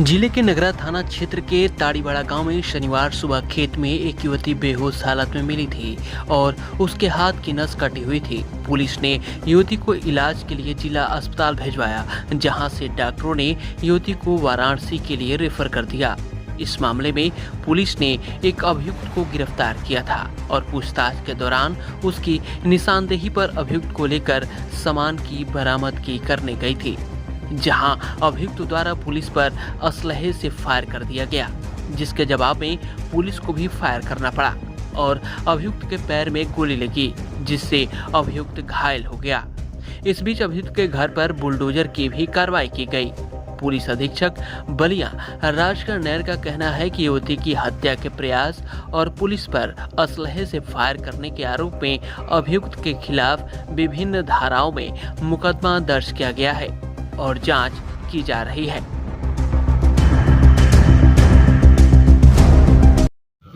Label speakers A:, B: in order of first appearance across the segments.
A: जिले के नगरा थाना क्षेत्र के ताड़ीवाड़ा गांव में शनिवार सुबह खेत में एक युवती बेहोश हालत में मिली थी और उसके हाथ की नस कटी हुई थी। पुलिस ने युवती को इलाज के लिए जिला अस्पताल भिजवाया, जहां से डॉक्टरों ने युवती को वाराणसी के लिए रेफर कर दिया। इस मामले में पुलिस ने एक अभियुक्त को गिरफ्तार किया था और पूछताछ के दौरान उसकी निशानदेही पर अभियुक्त को लेकर सामान की बरामदगी करने गई थी, जहां अभियुक्त द्वारा पुलिस पर असलहे से फायर कर दिया गया, जिसके जवाब में पुलिस को भी फायर करना पड़ा और अभियुक्त के पैर में गोली लगी, जिससे अभियुक्त घायल हो गया। इस बीच अभियुक्त के घर पर बुलडोजर की भी कार्रवाई की गई। पुलिस अधीक्षक बलिया राजकर नैर का कहना है कि युवती की हत्या के प्रयास और पुलिस पर असलहे से फायर करने के आरोप में अभियुक्त के खिलाफ विभिन्न धाराओं में मुकदमा दर्ज किया गया है और जांच की जा रही है।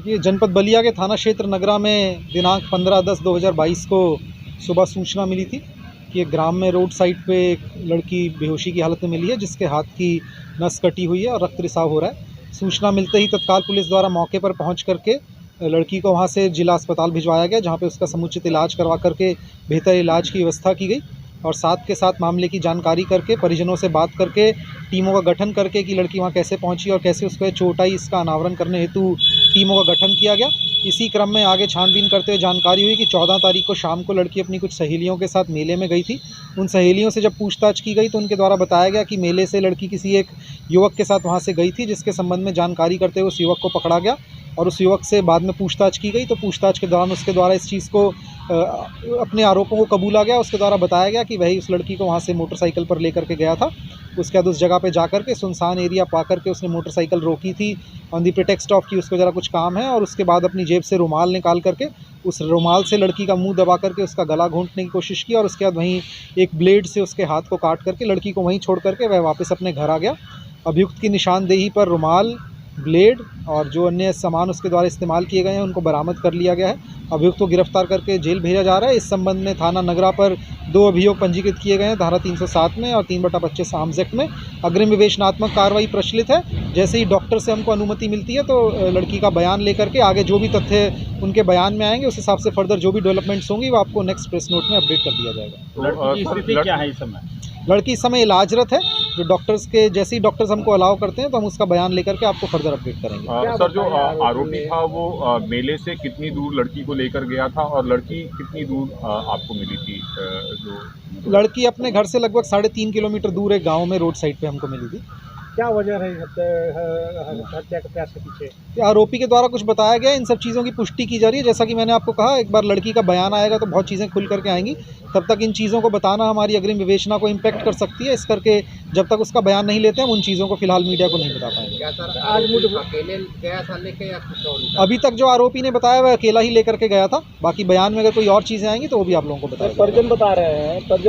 B: ये जनपद बलिया के थाना क्षेत्र नगरा में दिनांक 15/10/2022 को सुबह सूचना मिली थी कि एक ग्राम में रोड साइड पे एक लड़की बेहोशी की हालत में मिली है, जिसके हाथ की नस कटी हुई है और रक्त रिसाव हो रहा है। सूचना मिलते ही तत्काल पुलिस द्वारा मौके पर पहुंच करके लड़की को वहां से जिला अस्पताल भिजवाया गया, जहां पे उसका समुचित इलाज करवा करके बेहतर इलाज की व्यवस्था की गई और साथ के साथ मामले की जानकारी करके परिजनों से बात करके टीमों का गठन करके कि लड़की वहां कैसे पहुंची और कैसे उसको चोट आई, इसका अनावरण करने हेतु टीमों का गठन किया गया। इसी क्रम में आगे छानबीन करते हुए जानकारी हुई कि 14 तारीख को शाम को लड़की अपनी कुछ सहेलियों के साथ मेले में गई थी। उन सहेलियों से जब पूछताछ की गई तो उनके द्वारा बताया गया कि मेले से लड़की किसी एक युवक के साथ वहाँ से गई थी, जिसके संबंध में जानकारी करते हुए उस युवक को पकड़ा गया और उस युवक से बाद में पूछताछ की गई। तो पूछताछ के दौरान उसके द्वारा इस चीज़ को अपने आरोपों को कबूला गया। उसके द्वारा बताया गया कि वही उस लड़की को वहाँ से मोटरसाइकिल पर लेकर के गया था। उसके बाद उस जगह पे जाकर के सुनसान एरिया पा करके उसने मोटरसाइकिल रोकी थी ऑन दी प्रिटेक्स्ट ऑफ कि उसको ज़रा कुछ काम है, और उसके बाद अपनी जेब से रुमाल निकाल करके उस रुमाल से लड़की का मुंह दबा करके उसका गला घोंटने की कोशिश की और उसके बाद वहीं एक ब्लेड से उसके हाथ को काट करके लड़की को वहीं छोड़ करके वह वापस अपने घर आ गया। अभियुक्त की निशानदेही पर रुमाल, ब्लेड और जो अन्य सामान उसके द्वारा इस्तेमाल किए गए हैं उनको बरामद कर लिया गया है। अभियुक्त को गिरफ्तार करके जेल भेजा जा रहा है। इस संबंध में थाना नगरा पर 2 अभियोग पंजीकृत किए गए हैं, धारा 307 में और 3/25 आर्म्स एक्ट में। अग्रिम विवेचनात्मक कार्रवाई प्रचलित है। जैसे ही डॉक्टर से हमको अनुमति मिलती है तो लड़की का बयान लेकर के आगे जो भी तथ्य उनके बयान में आएंगे उस हिसाब से फर्दर जो भी डेवलपमेंट्स होंगी वो आपको नेक्स्ट प्रेस नोट में अपडेट कर दिया जाएगा।
C: लड़की की स्थिति क्या है इस समय?
B: लड़की इस समय इलाजरत है। जो डॉक्टर्स के जैसे ही डॉक्टर्स हमको अलाउ करते हैं तो हम उसका बयान लेकर के आपको फर्दर अपडेट करेंगे।
C: सर, जो आरोपी था वो मेले से कितनी दूर लड़की को लेकर गया था और लड़की कितनी दूर आपको मिली थी? जो
B: लड़की अपने घर से लगभग 3.5 किलोमीटर दूर एक गांव में रोड साइड पे हमको मिली थी।
D: क्या वजह रही हत्या के प्रयास के पीछे?
B: आरोपी के द्वारा कुछ बताया गया, इन सब चीज़ों की पुष्टि की जा रही है। जैसा कि मैंने आपको कहा, एक बार लड़की का बयान आएगा तो बहुत चीज़ें खुल करके आएंगी। तब तक इन चीज़ों को बताना हमारी अग्रिम विवेचना को इम्पैक्ट कर सकती है। इस करके जब तक उसका बयान नहीं लेते हम उन चीज़ों को फिलहाल मीडिया को नहीं बता पाएंगे।
D: अकेले गया था लेके या कुछ और?
B: अभी तक जो आरोपी ने बताया वह अकेला ही लेकर के गया था। बाकी बयान में अगर कोई और चीज़ें आएंगी तो वो भी आप लोगों को बताएंगे।
D: परिजन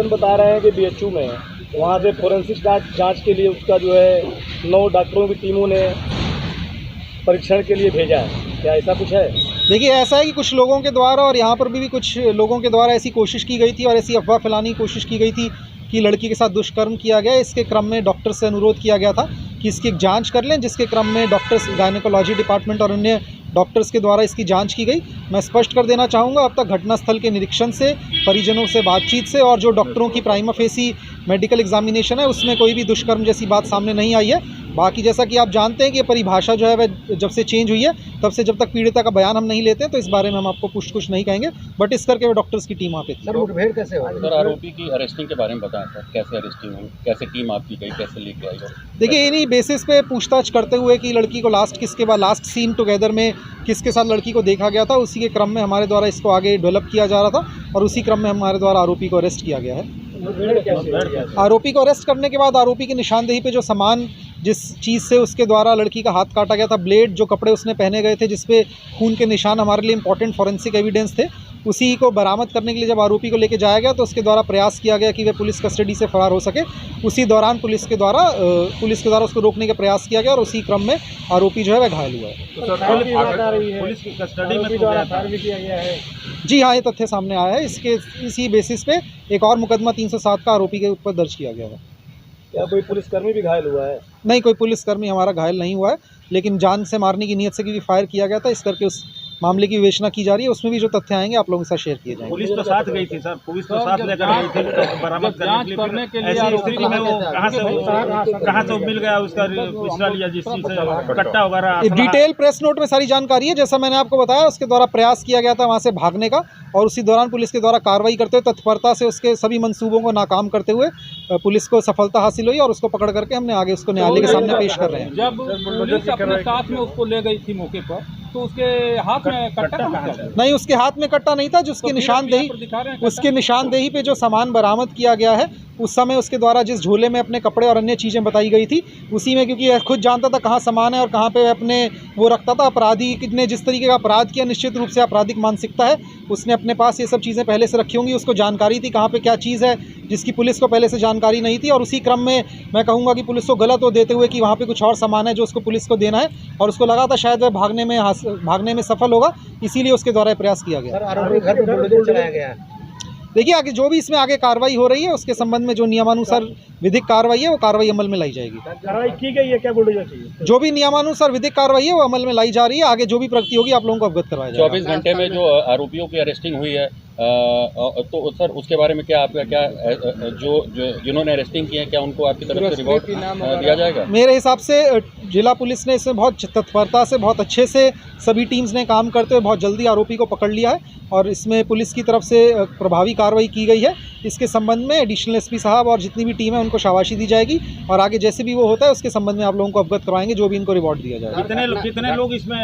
D: बता रहे हैं कि बीएचयू में वहाँ से फोरेंसिक जांच के लिए उसका जो है 9 डॉक्टरों की टीमों ने परीक्षण के लिए भेजा है। क्या ऐसा कुछ है?
B: देखिए, ऐसा है कि कुछ लोगों के द्वारा और यहाँ पर भी कुछ लोगों के द्वारा ऐसी कोशिश की गई थी और ऐसी अफवाह फैलाने की कोशिश की गई थी कि लड़की के साथ दुष्कर्म किया गया। इसके क्रम में डॉक्टर से अनुरोध किया गया था कि इसकी एक जांच कर लें, जिसके क्रम में डॉक्टर्स, गायनेकोलॉजी डिपार्टमेंट और अन्य डॉक्टर्स के द्वारा इसकी जांच की गई। मैं स्पष्ट कर देना चाहूँगा, अब तक घटनास्थल के निरीक्षण से, परिजनों से बातचीत से और जो डॉक्टरों की प्राइमा फेसी मेडिकल एग्जामिनेशन है उसमें कोई भी दुष्कर्म जैसी बात सामने नहीं आई है। बाकी जैसा कि आप जानते हैं कि ये परिभाषा जो है वह जब से चेंज हुई है तब से जब तक पीड़िता का बयान हम नहीं लेते हैं तो इस बारे में हम आपको कुछ नहीं कहेंगे, बट इस करके वो डॉक्टर्स की टीम वहाँ पे थी।
D: सर, मुठभेड़ कैसे हो?
E: सर, आरोपी की अरेस्टिंग के बारे में बताएं सर, कैसे अरेस्टिंग हुई, कैसे टीम आपकी गई, कैसे लेके आई?
B: देखिए, इन्हीं बेसिस पे पूछताछ करते हुए कि लड़की को लास्ट सीन टुगेदर में किसके साथ लड़की को देखा गया था, उसी के क्रम में हमारे द्वारा इसको आगे डेवलप किया जा रहा था और उसी क्रम में हमारे द्वारा आरोपी को अरेस्ट किया गया है। आरोपी को अरेस्ट करने के बाद आरोपी की निशानदेही पे जो सामान, जिस चीज़ से उसके द्वारा लड़की का हाथ काटा गया था, ब्लेड, जो कपड़े उसने पहने गए थे जिसपे खून के निशान हमारे लिए इंपॉर्टेंट फॉरेंसिक एविडेंस थे, उसी को बरामद करने के लिए जब आरोपी को लेके जाया गया तो उसके द्वारा प्रयास किया गया कि वे पुलिस कस्टडी से फरार हो सके। उसी दौरान पुलिस के द्वारा उसको रोकने का प्रयास किया गया और उसी क्रम में आरोपी जो है वह घायल हुआ है।
C: तो सर, पुलिस की कस्टडी में किया गया है?
B: जी हाँ, ये तथ्य सामने आया है। इसी बेसिस पे एक और मुकदमा 307 का आरोपी के ऊपर दर्ज किया गया है।
D: क्या कोई पुलिसकर्मी भी घायल हुआ है?
B: नहीं, कोई पुलिसकर्मी हमारा घायल नहीं हुआ है, लेकिन जान से मारने की नीयत से क्योंकि फायर किया गया था, इस करके उस मामले की विवेचना की जा रही है। उसमें भी जो तथ्य आएंगे आप लोगों के साथ शेयर किए जाएंगे।
F: पुलिस तो साथ गई थी सर, पुलिस तो साथ लेकर गई थी बरामद करने के लिए। ऐसी स्थिति में वो कहाँ से मिल गया उसका पिस्टल या जिस चीज से कट्टा वगैरह?
B: डिटेल प्रेस नोट में सारी जानकारी है। जैसा मैंने आपको बताया, उसके द्वारा प्रयास किया गया था वहाँ से भागने का, और उसी दौरान पुलिस के द्वारा कार्रवाई करते हुए तत्परता से उसके सभी मंसूबों को नाकाम करते हुए पुलिस को सफलता हासिल हुई, और उसको पकड़ करके हमने आगे उसको न्यायालय के सामने पेश कर रहे हैं।
G: जब पुलिस अपने साथ में उसको ले गई थी मौके पर, तो उसके हाथ में कट्टा कहाँ था?
B: नहीं, उसके हाथ में कट्टा नहीं था। जिसकी उसकी निशानदेही पे जो सामान बरामद किया गया है, उस समय उसके द्वारा जिस झोले में अपने कपड़े और अन्य चीज़ें बताई गई थी, उसी में, क्योंकि यह खुद जानता था कहाँ सामान है और कहाँ पे अपने वो रखता था। अपराधी ने जिस तरीके का अपराध किया, निश्चित रूप से आपराधिक मानसिकता है, उसने अपने पास ये सब चीज़ें पहले से रखी होंगी। उसको जानकारी थी कहाँ पे क्या चीज़ है, जिसकी पुलिस को पहले से जानकारी नहीं थी, और उसी क्रम में मैं कहूँगा कि पुलिस को गलत वो देते हुए कि वहाँ पे कुछ और सामान है जो उसको पुलिस को देना है, और उसको लगा था शायद वह भागने में सफल होगा, इसीलिए उसके द्वारा प्रयास किया गया।
D: आरोपी घर पर बुलडोजर चलाया गया।
B: देखिए, आगे जो भी इसमें आगे कार्रवाई हो रही है, उसके संबंध में जो नियमानुसार विधिक कार्रवाई है, वो कार्रवाई अमल में लाई जाएगी।
D: कार्रवाई की गई है क्या बुलडोजर चाहिए?
B: जो भी नियमानुसार विधिक कार्रवाई है, वो अमल में लाई जा रही है। आगे जो भी प्रगति होगी आप लोगों को अवगत करवाया जाएगा।
E: 24 घंटे में जो आरोपियों की अरेस्टिंग हुई है, तो सर उसके बारे में क्या आपका क्या जो जिन्होंने अरेस्टिंग की है, क्या उनको आपकी तरफ से रिवॉर्ड दिया जाएगा?
B: मेरे हिसाब से जिला पुलिस ने इसमें बहुत तत्परता से, बहुत अच्छे से सभी टीम्स ने काम करते हुए बहुत जल्दी आरोपी को पकड़ लिया है, और इसमें पुलिस की तरफ से प्रभावी कार्रवाई की गई है। इसके संबंध में एडिशनल एसपी साहब और जितनी भी टीम है उनको शाबाशी दी जाएगी, और आगे जैसे भी वो होता है उसके संबंध में आप लोगों को अवगत करवाएंगे, जो भी इनको रिवॉर्ड दिया जाएगा।
F: कितने लोग इसमें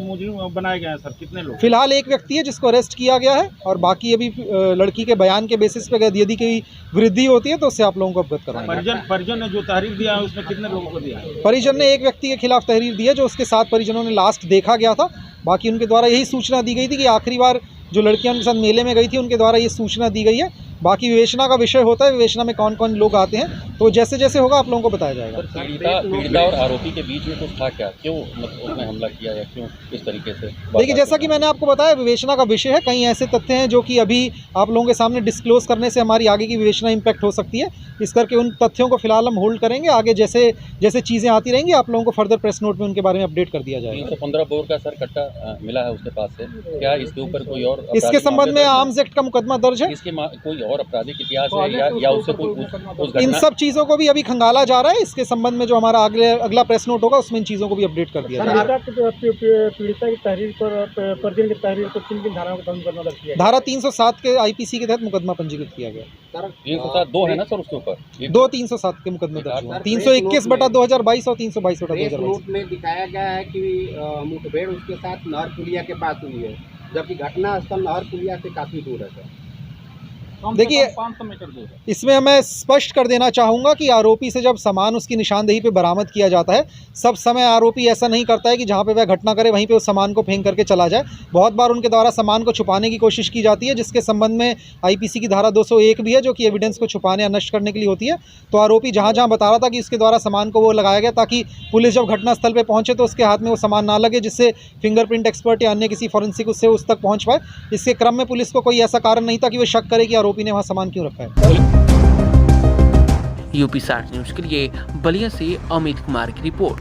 F: मुजरिम बनाए गए हैं सर? कितने लोग?
B: फिलहाल एक व्यक्ति है जिसको अरेस्ट किया गया है, और बाकी अभी लड़की के बयान के बेसिस पे यदि कोई वृद्धि होती है तो उससे आप लोगों को अवगत करवाएंगे।
F: परिजन ने जो तहरीर दिया है उसमें कितने लोगों को दिया है?
B: परिजन ने एक व्यक्ति के खिलाफ तहरीर दी है, जो उसके साथ परिजनों ने लास्ट देखा गया था। बाकी उनके द्वारा यही सूचना दी गई थी कि आखिरी बार जो लड़कियां उनके साथ मेले में गई थी, उनके द्वारा ये सूचना दी गई है। बाकी विवेचना का विषय होता है, विवेचना में कौन कौन लोग आते हैं, तो जैसे जैसे होगा आप लोगों को बताया जाएगा।
E: पीड़िता और आरोपी के बीच में कुछ था क्या? क्यों मतलब उसने हमला किया, या क्यों इस तरीके से?
B: देखिए, जैसा कि मैंने आपको बताया, विवेचना का विषय है। कई ऐसे तथ्य हैं जो कि अभी आप लोगों के सामने डिस्क्लोज करने से हमारी आगे की विवेचना इम्पैक्ट हो सकती है। इस करके उन तथ्यों को फिलहाल हम होल्ड करेंगे। आगे जैसे जैसे चीज़ें आती रहेंगी, आप लोगों को फर्दर प्रेस नोट में उनके बारे में अपडेट कर दिया जाएगा।
E: 315 बोर का सर कट्टा मिला है उसके पास से, क्या इसके ऊपर कोई और
B: इसके संबंध में आर्म्स एक्ट का मुकदमा दर्ज है।
E: इसके कोई और आपराधिक इतिहास है या उससे कोई
B: इन सब चीज़ों को भी अभी खंगाला जा रहा है। इसके संबंध में जो हमारा अगला प्रेस नोट होगा, उसमें इन चीज़ों को भी अपडेट कर दिया जाएगा।
D: पीड़िता की तहरीर पर परिजन की तहरीर पर किन धाराओं का मुकदमा दर्ज किया?
B: धारा 307 के आईपीसी के तहत मुकदमा पंजीकृत किया गया।
E: 307 2 है ना सर उसके ऊपर?
B: 2 307 के मुकदमे दर्ज हुए, 321/2022 और 322/2022।
H: नोट में दिखाया गया है कि मुठभेड़ उसके साथ नहर पुलिया के पास हुई है, जबकि घटना स्थल नहर पुलिया से काफ़ी दूर है सर।
B: देखिए,
G: 500 मीटर दूर है।
B: इसमें मैं स्पष्ट कर देना चाहूँगा कि आरोपी से जब सामान उसकी निशानदेही पे बरामद किया जाता है, सब समय आरोपी ऐसा नहीं करता है कि जहाँ पे वह घटना करे वहीं पे उस सामान को फेंक करके चला जाए। बहुत बार उनके द्वारा सामान को छुपाने की कोशिश की जाती है, जिसके संबंध में आईपीसी की धारा 201 भी है, जो कि एविडेंस को छुपाने या नष्ट करने के लिए होती है। तो आरोपी जहाँ जहाँ बता रहा था कि उसके द्वारा सामान को वो लगाया गया, ताकि पुलिस जब घटनास्थल पर पहुँचे तो उसके हाथ में वो सामान ना लगे, जिससे फिंगरप्रिंट एक्सपर्ट या अन्य किसी फॉरेंसिक उससे उस तक पहुँच पाए। इसके क्रम में पुलिस को कोई ऐसा कारण नहीं था कि वो शक करे कि आरोपी ने वहाँ सामान क्यों रखा है।
A: यूपी 60 न्यूज के लिए बलिया से अमित कुमार की रिपोर्ट।